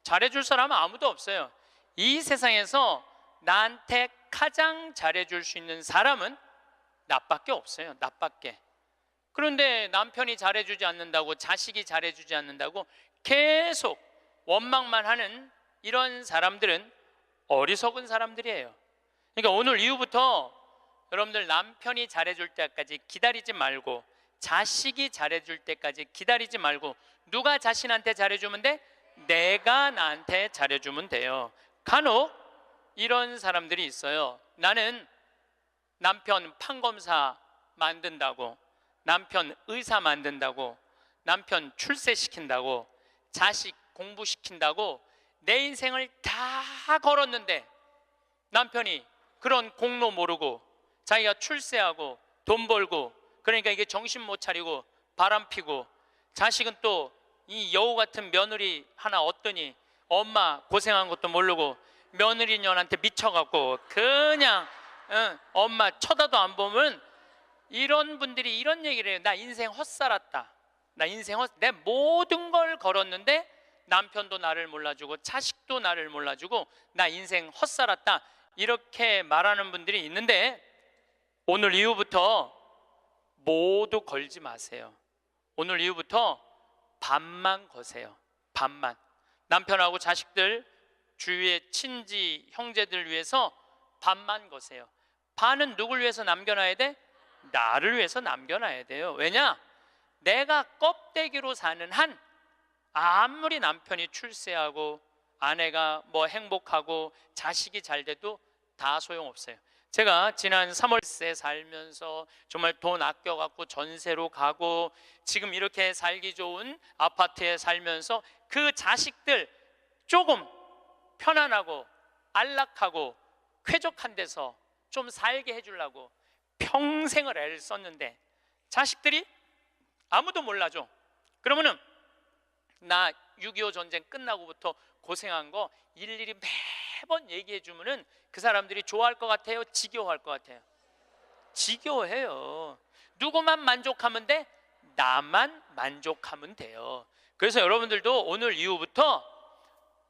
잘해줄 사람은 아무도 없어요. 이 세상에서 나한테 가장 잘해줄 수 있는 사람은 나밖에 없어요. 나밖에. 그런데 남편이 잘해주지 않는다고, 자식이 잘해주지 않는다고 계속 원망만 하는 이런 사람들은 어리석은 사람들이에요. 그러니까 오늘 이후부터 여러분들 남편이 잘해줄 때까지 기다리지 말고, 자식이 잘해줄 때까지 기다리지 말고, 누가 자신한테 잘해주면 돼? 내가 나한테 잘해주면 돼요. 간혹 이런 사람들이 있어요. 나는 남편 판검사 만든다고, 남편 의사 만든다고, 남편 출세시킨다고, 자식 공부시킨다고 내 인생을 다 걸었는데 남편이 그런 공로 모르고 자기가 출세하고 돈 벌고, 그러니까 이게 정신 못 차리고 바람 피고, 자식은 또 이 여우 같은 며느리 하나 얻더니 엄마 고생한 것도 모르고 며느리년한테 미쳐갖고 그냥 엄마 쳐다도 안 보면, 이런 분들이 이런 얘기를 해요. 나 인생 헛살았다. 나 인생 내 모든 걸 걸었는데 남편도 나를 몰라주고 자식도 나를 몰라주고 나 인생 헛살았다. 이렇게 말하는 분들이 있는데, 오늘 이후부터 모두 걸지 마세요. 오늘 이후부터 반만 거세요. 반만. 남편하고 자식들, 주위의 친지 형제들 위해서 반만 거세요. 반은 누굴 위해서 남겨놔야 돼? 나를 위해서 남겨놔야 돼요. 왜냐? 내가 껍데기로 사는 한, 아무리 남편이 출세하고 아내가 뭐 행복하고 자식이 잘 돼도 다 소용없어요. 제가 지난 3월세 살면서 정말 돈 아껴갖고 전세로 가고 지금 이렇게 살기 좋은 아파트에 살면서 그 자식들 조금 편안하고 안락하고 쾌적한 데서 좀 살게 해주려고 평생을 애를 썼는데 자식들이 아무도 몰라줘. 그러면은 나 6.25 전쟁 끝나고부터 고생한 거 일일이 매번 얘기해 주면은 그 사람들이 좋아할 것 같아요? 지겨워할 것 같아요? 지겨워해요. 누구만 만족하면 돼? 나만 만족하면 돼요. 그래서 여러분들도 오늘 이후부터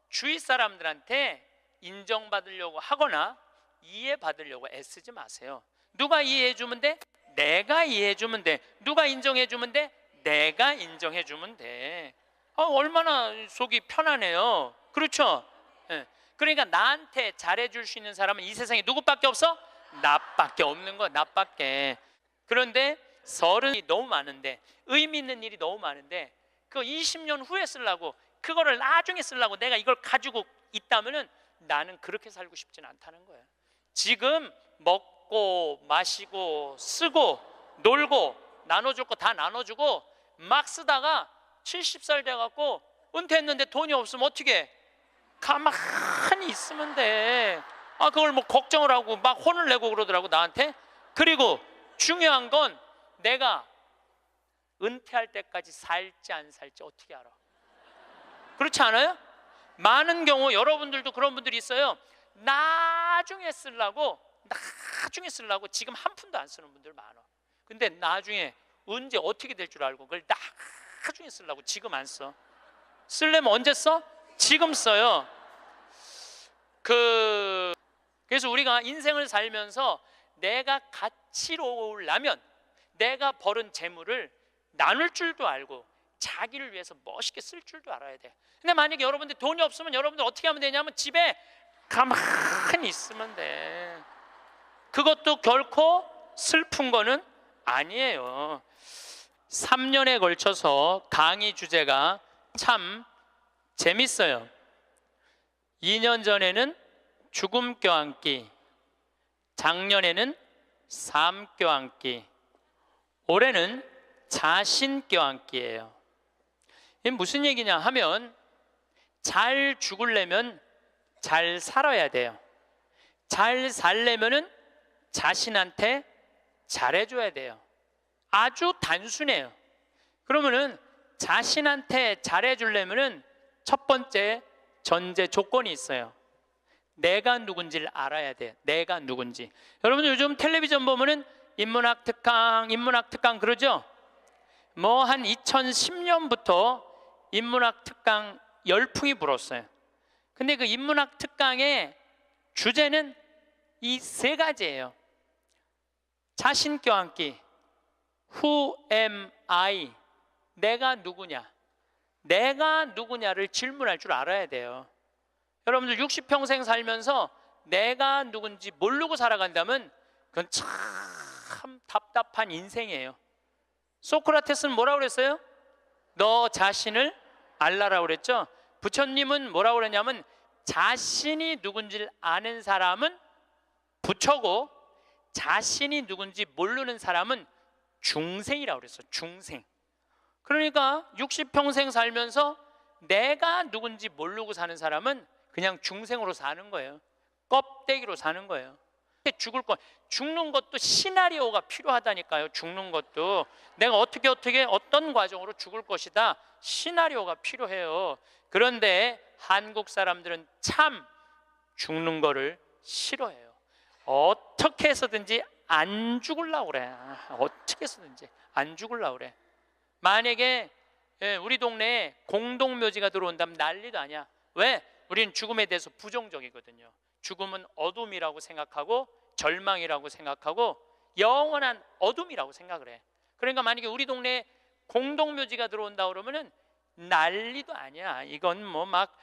주위 사람들한테 인정받으려고 하거나 이해받으려고 애쓰지 마세요. 누가 이해해 주면 돼? 내가 이해해 주면 돼. 누가 인정해 주면 돼? 내가 인정해 주면 돼. 얼마나 속이 편하네요. 그렇죠? 네. 그러니까 나한테 잘해줄 수 있는 사람은 이 세상에 누구밖에 없어? 나밖에 없는 거야. 나밖에. 그런데 설은 너무 많은데, 의미 있는 일이 너무 많은데, 그 20년 후에 쓰려고, 그거를 나중에 쓰려고 내가 이걸 가지고 있다면은 나는 그렇게 살고 싶진 않다는 거예요. 지금 먹고 마시고 쓰고 놀고 나눠줄 거 다 나눠주고 막 쓰다가 70살 돼갖고 은퇴했는데 돈이 없으면 어떻게 해? 가만히 있으면 돼. 그걸 뭐 걱정을 하고 막 혼을 내고 그러더라고 나한테. 그리고 중요한 건 내가 은퇴할 때까지 살지 안 살지 어떻게 알아? 그렇지 않아요? 많은 경우 여러분들도 그런 분들이 있어요. 나중에 쓰려고 지금 한 푼도 안 쓰는 분들 많아. 근데 나중에 언제 어떻게 될 줄 알고 그걸 나중에 쓰려고 지금 안 써. 쓰려면 언제 써? 지금 써요. 그래서 우리가 인생을 살면서 내가 가치로우려면 내가 벌은 재물을 나눌 줄도 알고 자기를 위해서 멋있게 쓸 줄도 알아야 돼. 근데 만약에 여러분들 돈이 없으면 여러분들 어떻게 하면 되냐면 집에 가만히 있으면 돼. 그것도 결코 슬픈 거는 아니에요. 3년에 걸쳐서 강의 주제가 참 재밌어요. 2년 전에는 죽음 껴안기, 작년에는 삶 껴안기, 올해는 자신 껴안기예요. 이게 무슨 얘기냐 하면 잘 죽으려면 잘 살아야 돼요. 잘 살려면은 자신한테 잘해줘야 돼요. 아주 단순해요. 그러면은 자신한테 잘해주려면은 첫 번째 전제 조건이 있어요. 내가 누군지를 알아야 돼. 내가 누군지. 여러분들 요즘 텔레비전 보면은 인문학 특강 그러죠? 뭐 한 2010년부터 인문학 특강 열풍이 불었어요. 근데 그 인문학 특강의 주제는 이 세 가지예요. 자신 껴안기, Who am I? 내가 누구냐? 내가 누구냐를 질문할 줄 알아야 돼요. 여러분들 60평생 살면서 내가 누군지 모르고 살아간다면 그건 참 답답한 인생이에요. 소크라테스는 뭐라고 그랬어요? 너 자신을 알라라고 그랬죠. 부처님은 뭐라고 그랬냐면 자신이 누군지를 아는 사람은 부처고 자신이 누군지 모르는 사람은 중생이라고 그랬어요. 중생. 그러니까 60평생 살면서 내가 누군지 모르고 사는 사람은 그냥 중생으로 사는 거예요. 껍데기로 사는 거예요. 죽는 것도 시나리오가 필요하다니까요. 죽는 것도 내가 어떻게 어떤 과정으로 죽을 것이다, 시나리오가 필요해요. 그런데 한국 사람들은 참 죽는 거를 싫어해요. 어떻게 해서든지 안 죽으려고 그래. 어떻게 해서든지 안 죽으려고 그래. 만약에 우리 동네에 공동묘지가 들어온다면 난리도 아니야. 왜? 우리는 죽음에 대해서 부정적이거든요. 죽음은 어둠이라고 생각하고 절망이라고 생각하고 영원한 어둠이라고 생각을 해. 그러니까 만약에 우리 동네에 공동묘지가 들어온다 그러면은 난리도 아니야. 이건 뭐 막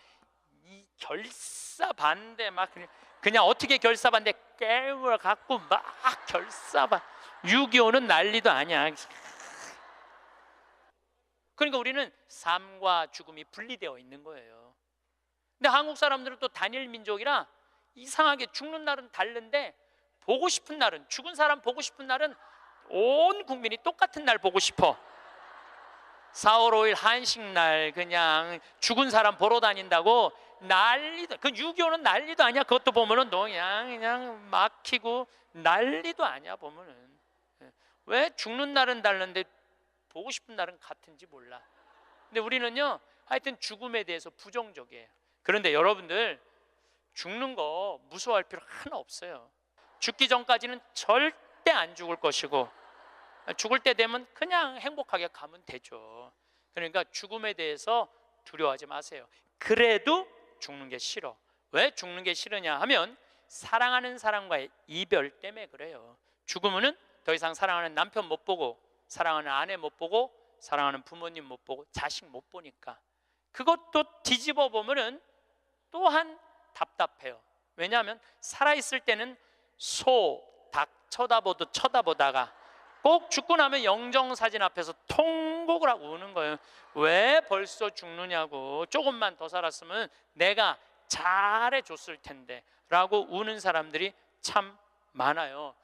결사반대 막 그냥 어떻게 결사반대 깨워 갖고 막 결사반 6.25는 난리도 아니야. 그러니까 우리는 삶과 죽음이 분리되어 있는 거예요. 근데 한국 사람들은 또 단일 민족이라 이상하게 죽는 날은 다른데 보고 싶은 날은, 죽은 사람 보고 싶은 날은 온 국민이 똑같은 날 보고 싶어. 4월 5일 한식날 그냥 죽은 사람 보러 다닌다고 난리도, 그 6.25는 난리도 아니야. 그것도 보면은 그냥 막히고 난리도 아니야. 보면은 왜 죽는 날은 다른데 보고 싶은 날은 같은지 몰라. 근데 우리는요, 하여튼 죽음에 대해서 부정적이에요. 그런데 여러분들 죽는 거 무서워할 필요 하나 없어요. 죽기 전까지는 절대 안 죽을 것이고 죽을 때 되면 그냥 행복하게 가면 되죠. 그러니까 죽음에 대해서 두려워하지 마세요. 그래도 죽는 게 싫어. 왜 죽는 게 싫으냐 하면 사랑하는 사람과의 이별 때문에 그래요. 죽으면은 더 이상 사랑하는 남편 못 보고, 사랑하는 아내 못 보고, 사랑하는 부모님 못 보고, 자식 못 보니까. 그것도 뒤집어 보면은 또한 답답해요. 왜냐하면 살아있을 때는 소, 닭 쳐다보다가 꼭 죽고 나면 영정사진 앞에서 통곡을 하고 우는 거예요. 왜 벌써 죽느냐고. 조금만 더 살았으면 내가 잘해줬을 텐데 라고 우는 사람들이 참 많아요.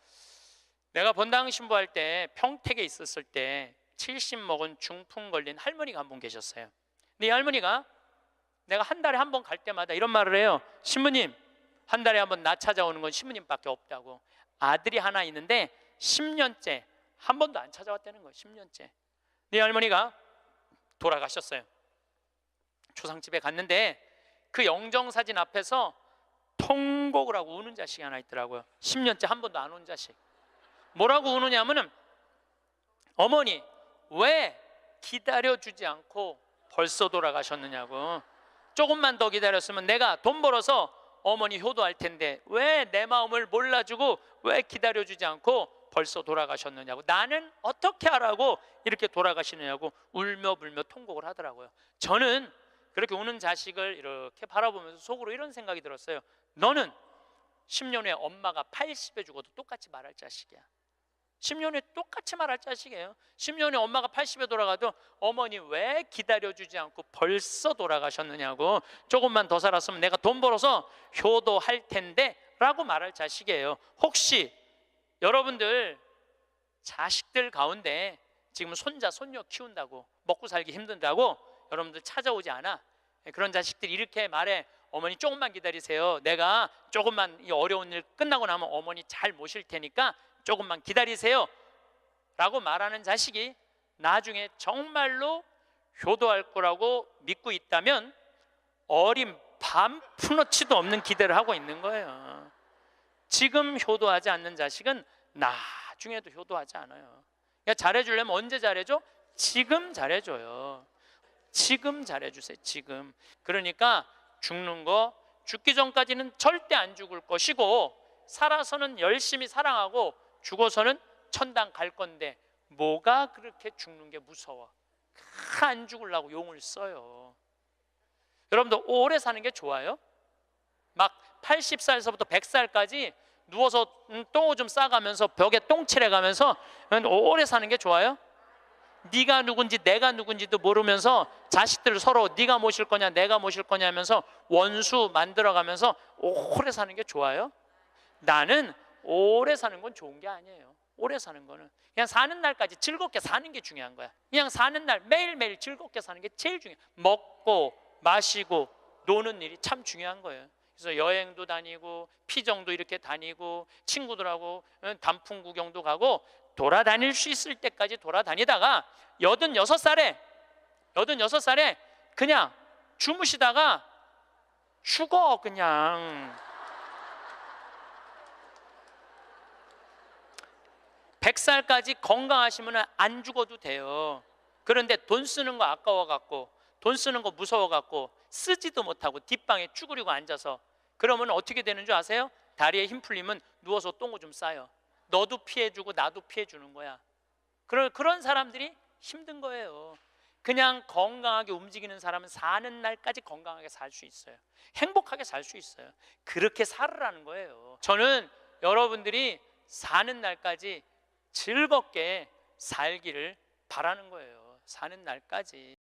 내가 본당 신부할 때 평택에 있었을 때 70 먹은 중풍 걸린 할머니가 한 분 계셨어요. 근데 이 할머니가 내가 한 달에 한 번 갈 때마다 이런 말을 해요. 신부님, 한 달에 한 번 나 찾아오는 건 신부님밖에 없다고. 아들이 하나 있는데 10년째 한 번도 안 찾아왔다는 거예요. 10년째. 네 할머니가 돌아가셨어요. 초상집에 갔는데 그 영정사진 앞에서 통곡을 하고 우는 자식이 하나 있더라고요. 10년째 한 번도 안 온 자식. 뭐라고 우느냐면은, 어머니 왜 기다려주지 않고 벌써 돌아가셨느냐고. 조금만 더 기다렸으면 내가 돈 벌어서 어머니 효도할 텐데 왜 내 마음을 몰라주고 왜 기다려주지 않고 벌써 돌아가셨느냐고. 나는 어떻게 하라고 이렇게 돌아가시느냐고 울며 불며 통곡을 하더라고요. 저는 그렇게 우는 자식을 이렇게 바라보면서 속으로 이런 생각이 들었어요. 너는 10년 후에 엄마가 80에 죽어도 똑같이 말할 자식이야. 10년 후에 똑같이 말할 자식이에요. 10년 후에 엄마가 80에 돌아가도 어머니 왜 기다려주지 않고 벌써 돌아가셨느냐고, 조금만 더 살았으면 내가 돈 벌어서 효도할 텐데 라고 말할 자식이에요. 혹시 여러분들 자식들 가운데 지금 손자 손녀 키운다고 먹고 살기 힘든다고 여러분들 찾아오지 않아? 그런 자식들이 이렇게 말해. 어머니 조금만 기다리세요. 내가 조금만 이 어려운 일 끝나고 나면 어머니 잘 모실 테니까 조금만 기다리세요 라고 말하는 자식이 나중에 정말로 효도할 거라고 믿고 있다면 어린 반푼어치도 없는 기대를 하고 있는 거예요. 지금 효도하지 않는 자식은 나중에도 효도하지 않아요. 그러니까 잘해주려면 언제 잘해줘? 지금 잘해줘요. 지금 잘해주세요. 지금. 그러니까 죽는 거 죽기 전까지는 절대 안 죽을 것이고 살아서는 열심히 사랑하고 죽어서는 천당 갈 건데 뭐가 그렇게 죽는 게 무서워? 안 죽으려고 용을 써요. 여러분도 오래 사는 게 좋아요? 막 80살서부터 100살까지 누워서 똥오줌 싸가면서 벽에 똥칠해가면서 오래 사는 게 좋아요? 네가 누군지 내가 누군지도 모르면서 자식들 서로 네가 모실 거냐 내가 모실 거냐 하면서 원수 만들어가면서 오래 사는 게 좋아요? 나는 오래 사는 건 좋은 게 아니에요. 오래 사는 거는 그냥 사는 날까지 즐겁게 사는 게 중요한 거야. 그냥 사는 날 매일매일 즐겁게 사는 게 제일 중요해. 먹고 마시고 노는 일이 참 중요한 거예요. 그래서 여행도 다니고 피정도 이렇게 다니고 친구들하고 단풍 구경도 가고 돌아다닐 수 있을 때까지 돌아다니다가 86살에 그냥 주무시다가 죽어. 그냥 100살까지 건강하시면 안 죽어도 돼요. 그런데 돈 쓰는 거 아까워 갖고 돈 쓰는 거 무서워 갖고 쓰지도 못하고 뒷방에 쭈그리고 앉아서 그러면 어떻게 되는 줄 아세요? 다리에 힘 풀리면 누워서 똥오줌 싸요. 너도 피해주고 나도 피해주는 거야. 그런 사람들이 힘든 거예요. 그냥 건강하게 움직이는 사람은 사는 날까지 건강하게 살 수 있어요. 행복하게 살 수 있어요. 그렇게 살으라는 거예요. 저는 여러분들이 사는 날까지 즐겁게 살기를 바라는 거예요. 사는 날까지.